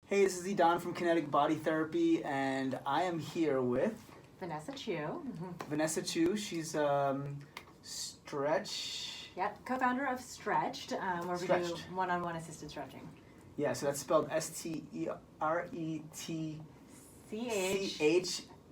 Hey, this is Don from Kinetic Body Therapy, and I am here with Vanessa Chu. Vanessa Chu. She's Stretch. Yep, co-founder of Stretched, where we do one-on-one assisted stretching. Yeah, so that's spelled STRETCH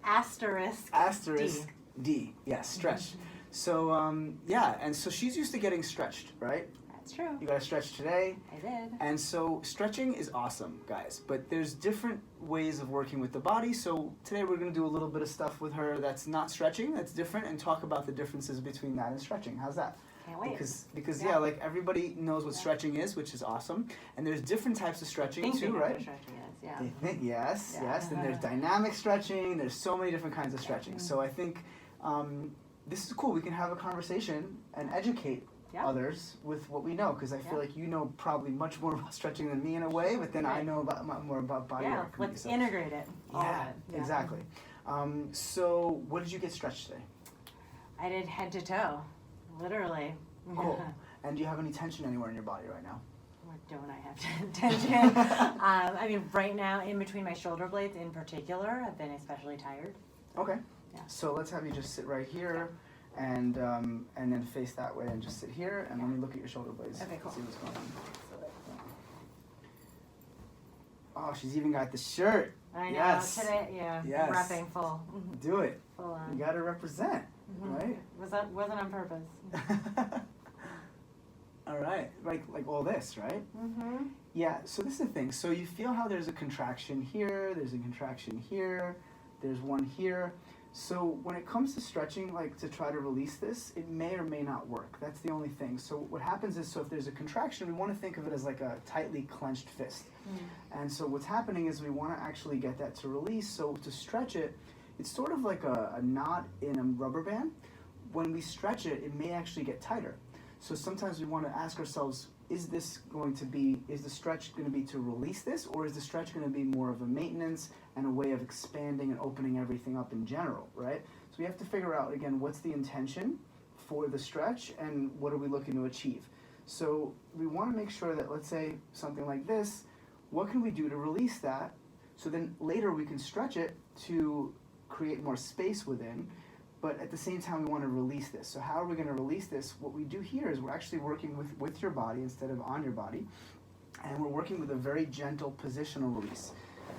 asterisk D. Yeah, Stretched. So yeah, and so she's used to getting stretched, right? That's true. You got to stretch today. I did. And so stretching is awesome, guys, but there's different ways of working with the body. So today we're going to do a little bit of stuff with her that's not stretching, that's different, and talk about the differences between that and stretching. How's that? Can't wait. Because yeah, like everybody knows what stretching is, which is awesome. And there's different types of stretching too, right? Stretching is, yeah. They think, yes. Then there's dynamic stretching. There's so many different kinds of stretching. So I think this is cool. We can have a conversation and educate others with what we know, because I feel like you know probably much more about stretching than me in a way, but then I know more about body work. Yeah, let's integrate it. Yeah, exactly. So what did you get stretched today? I did head to toe, literally. Cool. And do you have any tension anywhere in your body right now? What don't I have tension? I mean, right now, in between my shoulder blades in particular, I've been especially tired. Okay. Yeah. So let's have you just sit right here. And then face that way and just sit here and let me look at your shoulder blades. Okay, cool. See what's going on. Oh, she's even got the shirt. I know, yes. Today, Yes. Repping full. Do it. Full on. You gotta represent, right? Wasn't on purpose. All right, like all this, right? Yeah, so this is the thing. So you feel how there's a contraction here, there's a contraction here, there's one here. So when it comes to stretching, like to try to release this, it may or may not work. That's the only thing. So what happens is, so if there's a contraction, we want to think of it as like a tightly clenched fist. And so what's happening is we want to actually get that to release. So to stretch it, it's sort of like a knot in a rubber band. When we stretch it, it may actually get tighter. So sometimes we want to ask ourselves, is the stretch going to be to release this, or is the stretch going to be more of a maintenance and a way of expanding and opening everything up in general, right? So we have to figure out, again, what's the intention for the stretch and what are we looking to achieve? So we want to make sure that, let's say something like this, what can we do to release that? So then later we can stretch it to create more space within, but at the same time we want to release this. So how are we going to release this? What we do here is we're actually working with your body instead of on your body, and we're working with a very gentle positional release.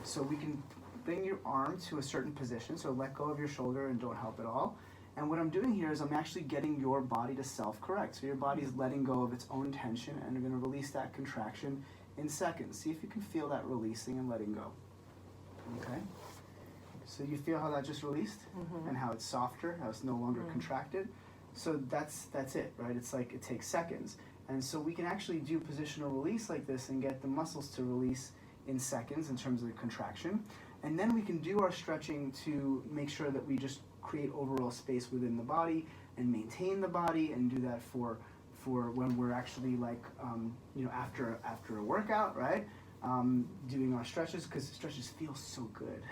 So we can bring your arm to a certain position, so let go of your shoulder and don't help at all. And what I'm doing here is I'm actually getting your body to self-correct. So your body is letting go of its own tension, and you're going to release that contraction in seconds. See if you can feel that releasing and letting go. Okay? So you feel how that just released, and how it's softer, how it's no longer contracted. So that's it, right? It's like it takes seconds. And so we can actually do positional release like this and get the muscles to release in seconds in terms of the contraction. And then we can do our stretching to make sure that we just create overall space within the body and maintain the body, and do that for when we're actually like, after a workout, right? Doing our stretches, because stretches feel so good.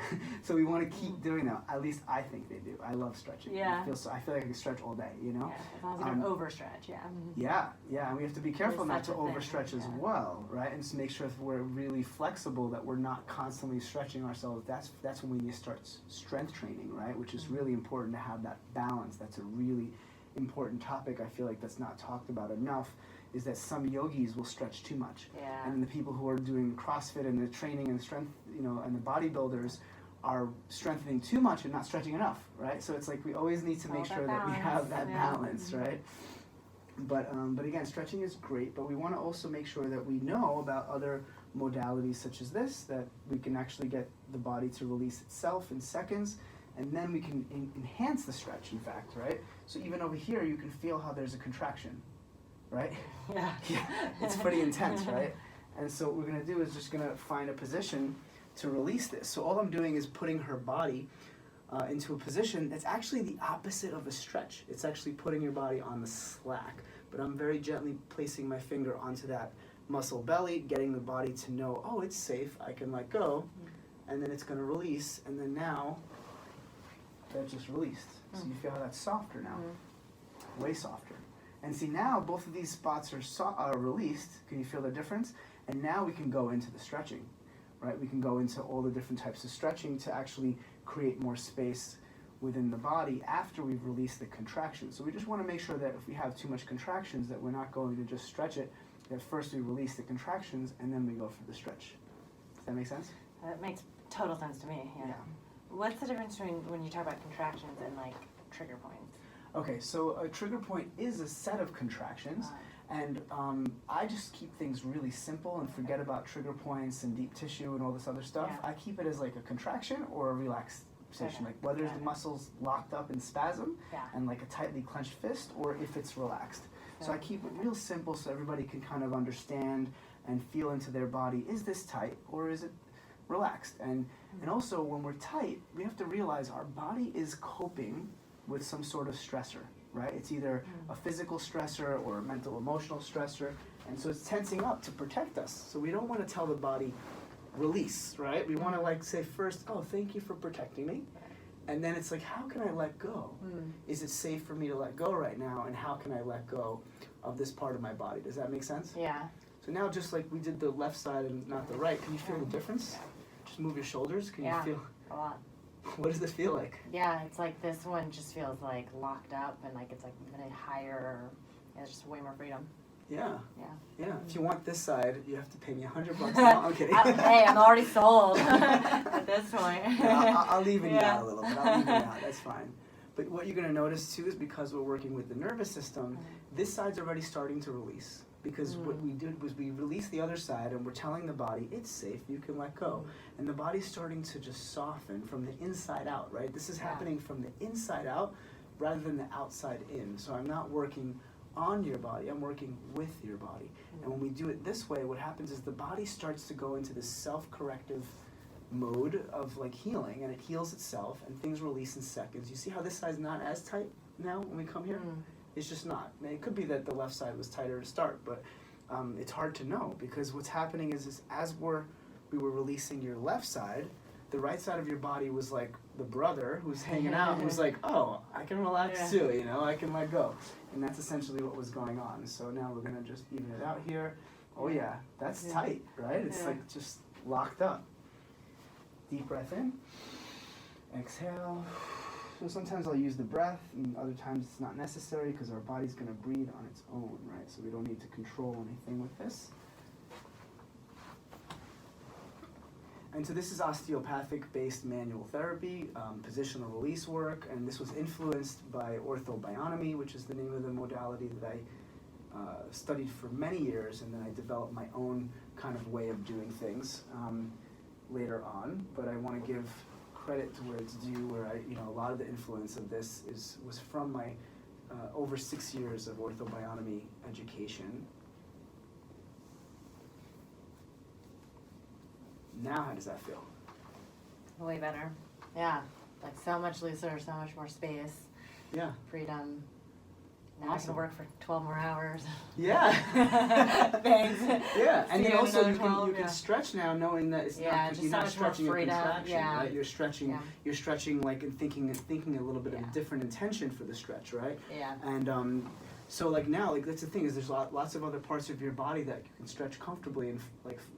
So we want to keep doing that. At least I think they do. I love stretching. Yeah. I feel like I can stretch all day, you know? Yeah, as long as you don't overstretch, Yeah, and we have to be careful not to such a overstretch thing, as well, right? And just make sure that we're really flexible, that we're not constantly stretching ourselves. That's when we need to start strength training, right? Which is really important to have that balance. That's a really important topic. I feel like that's not talked about enough, is that some yogis will stretch too much. Yeah. And the people who are doing CrossFit and the training and strength, and the bodybuilders are strengthening too much and not stretching enough, right? So it's like we always need to make sure that we have that balance, right? But again, stretching is great, but we want to also make sure that we know about other modalities such as this, that we can actually get the body to release itself in seconds, and then we can enhance the stretch, in fact, right? So even over here, you can feel how there's a contraction, right? Yeah. It's pretty intense, right? And so what we're going to do is just going to find a position to release this. So all I'm doing is putting her body into a position that's actually the opposite of a stretch. It's actually putting your body on the slack, but I'm very gently placing my finger onto that muscle belly, getting the body to know, oh, it's safe, I can let go, and then it's going to release, and then now that just released. So you feel how that's softer now, way softer. And see, now both of these spots are released. Can you feel the difference? And now we can go into the stretching, right? We can go into all the different types of stretching to actually create more space within the body after we've released the contractions. So we just want to make sure that if we have too much contractions that we're not going to just stretch it, that first we release the contractions and then we go for the stretch. Does that make sense? That makes total sense to me, yeah. What's the difference between when you talk about contractions and like trigger points? Okay, so a trigger point is a set of contractions, and I just keep things really simple and forget about trigger points and deep tissue and all this other stuff. Yeah. I keep it as like a contraction or a relaxation, like whether the muscle's locked up in spasm and like a tightly clenched fist, or if it's relaxed. So I keep it real simple so everybody can kind of understand and feel into their body, is this tight or is it relaxed? And also when we're tight, we have to realize our body is coping with some sort of stressor, right? It's either a physical stressor or a mental emotional stressor, and so it's tensing up to protect us. So we don't want to tell the body, release, right? We want to like say first, oh, thank you for protecting me. And then it's like, how can I let go? Is it safe for me to let go right now? And how can I let go of this part of my body? Does that make sense? Yeah. So now just like we did the left side and not the right, can you feel the difference? Just move your shoulders. Can you feel? A lot. What does this feel like? Yeah, it's like this one just feels like locked up and like it's like even a higher, it's just way more freedom. Yeah. Yeah. Yeah. If you want this side, you have to pay me $100. No, I'm kidding. Hey, I'm already sold at this point. Yeah, I'll even you out a little bit. I'll even you out. That's fine. But what you're going to notice too is because we're working with the nervous system, this side's already starting to release. Because what we did was we released the other side and we're telling the body, it's safe, you can let go. And the body's starting to just soften from the inside out, right? This is happening from the inside out rather than the outside in. So I'm not working on your body, I'm working with your body. And when we do it this way, what happens is the body starts to go into this self-corrective mode of like healing, and it heals itself and things release in seconds. You see how this side's not as tight now when we come here? It's just not. Now, it could be that the left side was tighter to start, but it's hard to know because what's happening is as we were releasing your left side, the right side of your body was like the brother who's hanging out, who's like, oh, I can relax too, you know, I can let go. And that's essentially what was going on. So now we're going to just even it out here. Oh yeah, that's tight, right? It's like just locked up. Deep breath in. Exhale. So sometimes I'll use the breath, and other times it's not necessary because our body's going to breathe on its own, right? So we don't need to control anything with this. And so this is osteopathic-based manual therapy, positional release work, and this was influenced by orthobionomy, which is the name of the modality that I studied for many years, and then I developed my own kind of way of doing things later on. But I want to give credit to where it's due, where a lot of the influence of this was from my over 6 years of orthobionomy education. Now, how does that feel? Way better. Yeah, like so much looser, so much more space. Yeah. Freedom. Now Awesome. I can work for 12 more hours. Yeah. Thanks. Yeah, and then also you 12, can stretch now, knowing that it's not just you're so not much more stretching a freedom. contraction, right? You're stretching like and thinking a little bit of Yeah. a different intention for the stretch, right? Yeah. And so like now, like that's the thing is there's lots of other parts of your body that you can stretch comfortably and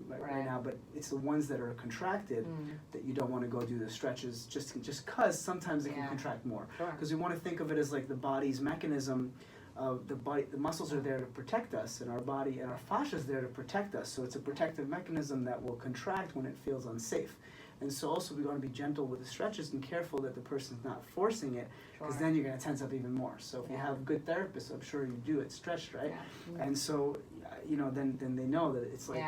right now, but it's the ones that are contracted that you don't want to go do the stretches just because sometimes it can contract more. Because we want to think of it as like the body's mechanism. The muscles are there to protect us, and our body and our fascia is there to protect us. So it's a protective mechanism that will contract when it feels unsafe. And so also we want to be gentle with the stretches and careful that the person's not forcing it, because then you're going to tense up even more. So if you have good therapists, I'm sure you do it stretched, right? Yeah. And so, then they know that it's like,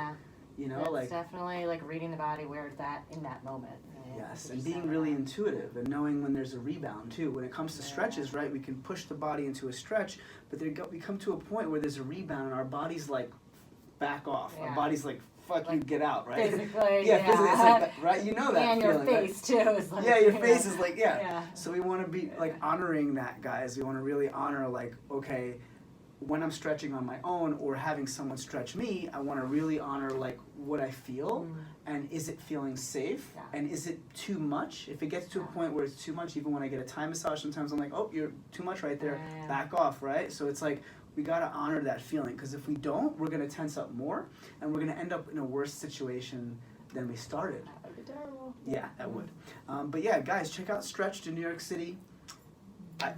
It's like definitely like reading the body where it's at in that moment. yes, and being really intuitive and knowing when there's a rebound too. When it comes to stretches, right, we can push the body into a stretch, but we come to a point where there's a rebound and our body's like, back off. Our body's like, fuck you, get out, right? Physically, physically, it's like that, right? You know that and feeling, your face too is like, your face is like, Yeah. So we want to be like honoring that, guys. We want to really honor like, okay, when I'm stretching on my own or having someone stretch me, I want to really honor like what I feel and is it feeling safe and is it too much? If it gets to a point where it's too much, even when I get a Thai massage, sometimes I'm like, oh, you're too much right there, back off, right? So it's like we got to honor that feeling, because if we don't, we're going to tense up more and we're going to end up in a worse situation than we started. That would be terrible. Yeah, that would. But yeah, guys, check out Stretched in New York City.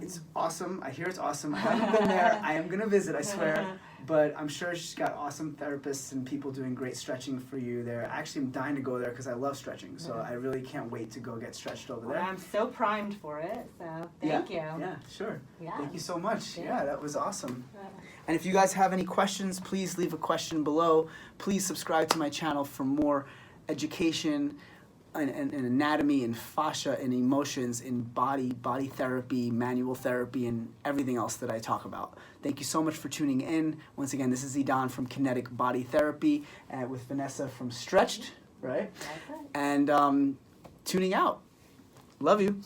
It's awesome. I hear it's awesome. I haven't been there. I am going to visit, I swear. But I'm sure she's got awesome therapists and people doing great stretching for you there. Actually, I'm dying to go there because I love stretching. So I really can't wait to go get stretched over there. Well, I'm so primed for it, so thank you. Yeah, sure. Yeah. Thank you so much. Yeah. Yeah, that was awesome. And if you guys have any questions, please leave a question below. Please subscribe to my channel for more education and anatomy and fascia and emotions in body therapy, manual therapy, and everything else that I talk about. Thank you so much for tuning in. Once again, this is Idan from Kinetic Body Therapy with Vanessa from Stretched, right? That's it. And tuning out. Love you.